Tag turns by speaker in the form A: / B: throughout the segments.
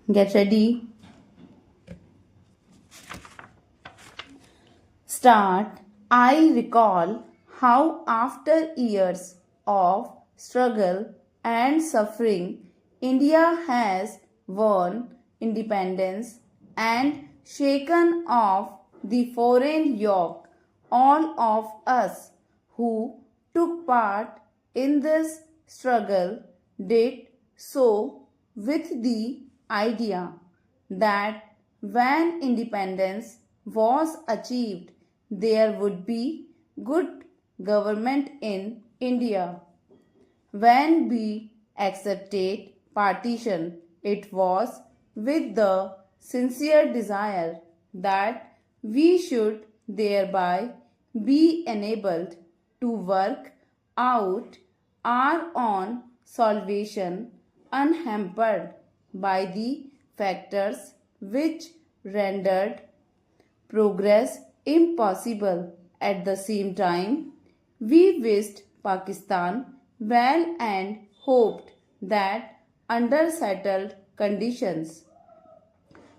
A: Get ready. Start. I recall how, after years of struggle and suffering, India has won independence and shaken off the foreign yoke. All of us who took part in this struggle did so with the idea that when independence was achieved, there would be good government in India. When we accepted partition, it was with the sincere desire that we should thereby be enabled to work out our own salvation unhampered by the factors which rendered progress impossible. At the same time, we wished Pakistan well and hoped that under settled conditions,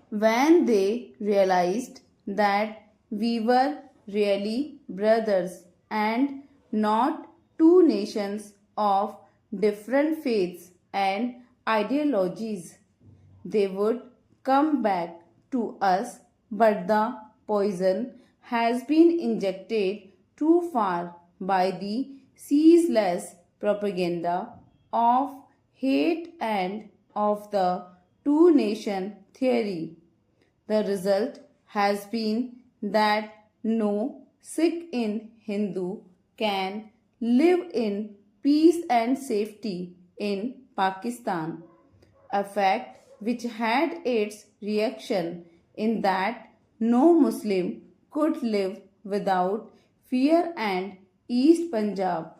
A: when they realized that we were really brothers and not two nations of different faiths and ideologies, they would come back to us, but the poison has been injected too far by the ceaseless propaganda of hate and of the two nation theory. The result has been that no Sikh in Hindu can live in peace and safety in Pakistan, a fact which had its reaction in that no Muslim could live without fear and East Punjab.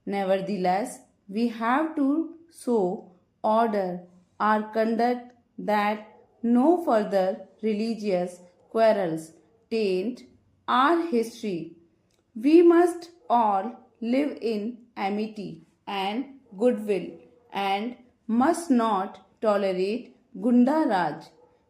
A: Nevertheless, we have to so order our conduct that no further religious quarrels taint our history. We must all live in amity and goodwill and must not tolerate Gunda Raj,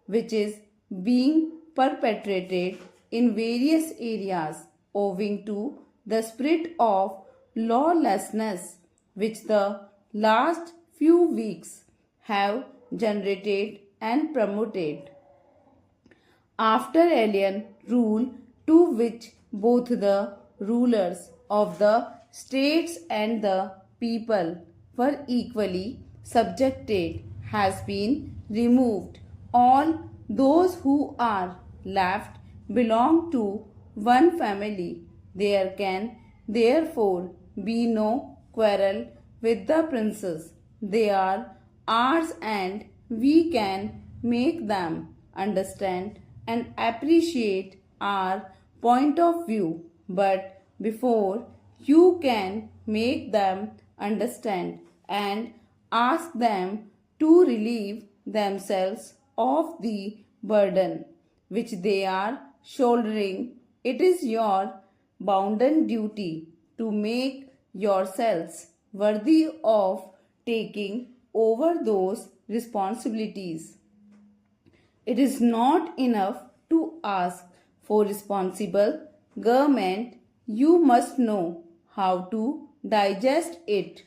A: which is being perpetrated in various areas owing to the spirit of lawlessness which the last few weeks have generated and promoted. After alien rule, to which both the rulers of the states and the people were equally subjected, has been removed, all those who are left belong to one family. There can therefore be no quarrel with the princes. They are ours and we can make them understand and appreciate our point of view. But before you can make them understand and ask them to relieve themselves of the burden which they are shouldering, it is your bounden duty to make yourselves worthy of taking over those responsibilities. It is not enough to ask for responsible government, you must know how to digest it.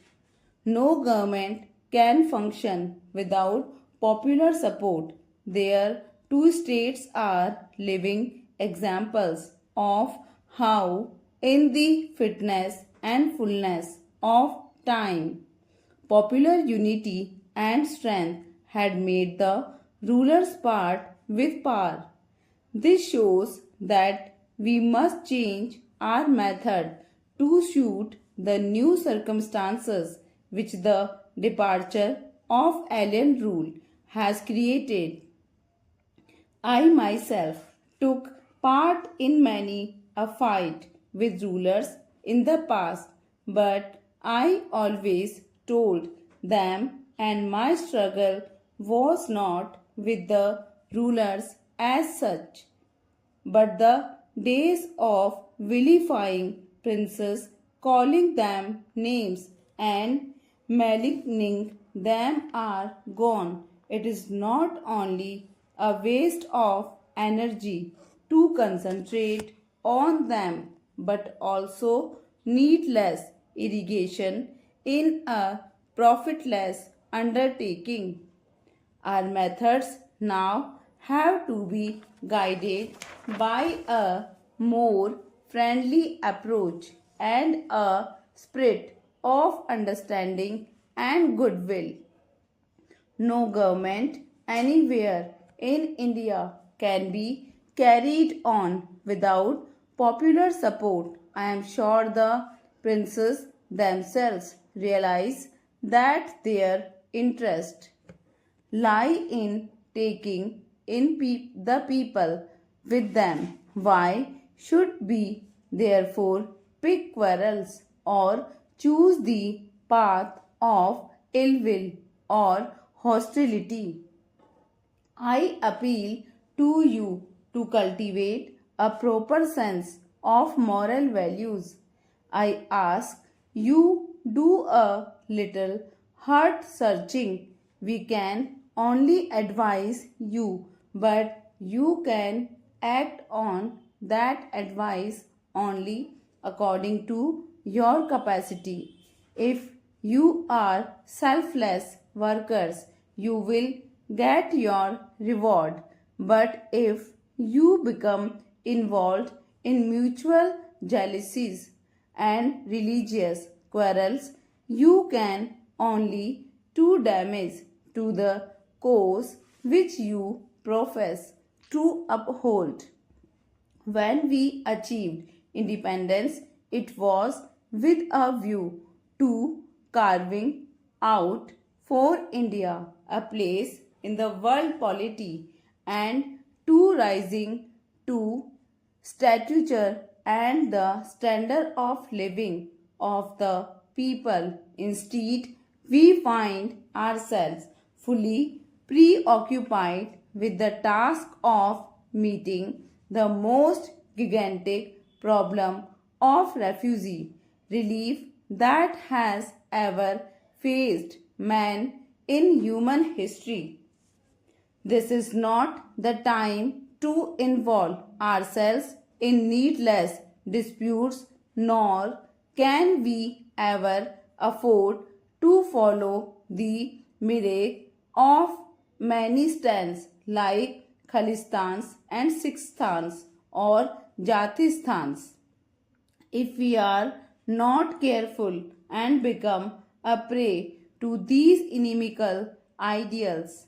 A: No government can function without popular support. Their two states are living examples of how, in the fitness and fullness of time, popular unity and strength had made the rulers part with power. This shows that we must change our method to suit the new circumstances which the departure of alien rule has created. I myself took part in many a fight with rulers in the past, but I always told them, and my struggle was not with the rulers as such, but the days of vilifying princes, calling them names, and maligning them are gone. It is not only a waste of energy to concentrate on them, but also needless irrigation in a profitless undertaking. Our methods now have to be guided by a more friendly approach and a spirit of understanding and goodwill. No government anywhere in India can be carried on without popular support. I am sure the princes themselves realize that their interest lie in taking in the people with them. Why should be therefore pick quarrels or choose the path of ill will or hostility? I appeal to you to cultivate a proper sense of moral values. I ask you do a little heart searching. We can only advise you, but you can act on that advice only according to your capacity. If you are selfless workers, you will get your reward. But if you become involved in mutual jealousies and religious quarrels, you can only do damage to the cause which you profess to uphold. When we achieved independence, it was with a view to carving out for India a place in the world polity and to rising to stature and the standard of living of the people. Instead, we find ourselves fully preoccupied with the task of meeting the most gigantic problem of refugee relief that has ever faced man in human history. This is not the time to involve ourselves in needless disputes, nor can we ever afford to follow the mirage of many stands like Khalistans and Sikhstans or Jatistans. If we are not careful and become a prey to these inimical ideals,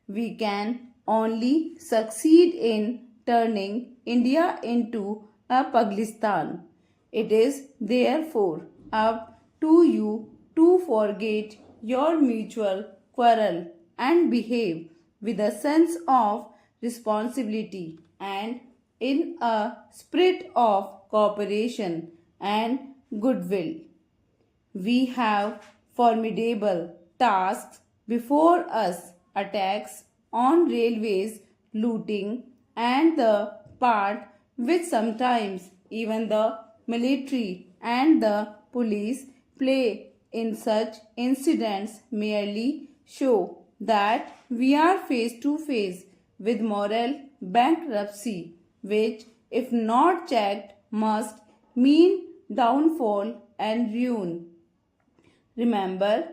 A: we can only succeed in turning India into a Paglistan. It is therefore up to you to forget your mutual quarrel and behave with a sense of responsibility and in a spirit of cooperation and goodwill. We have formidable tasks before us, attacks on railways, looting, and the part which sometimes even the military and the police play in such incidents merely show that we are face to face with moral bankruptcy, which, if not checked, must mean downfall and ruin. Remember,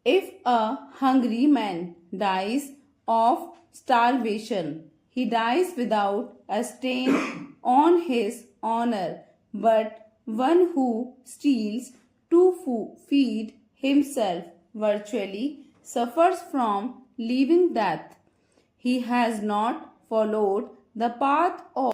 A: if a hungry man dies of starvation, he dies without a stain on his honor, but one who steals to feed himself virtually suffers from living death. He has not followed the path of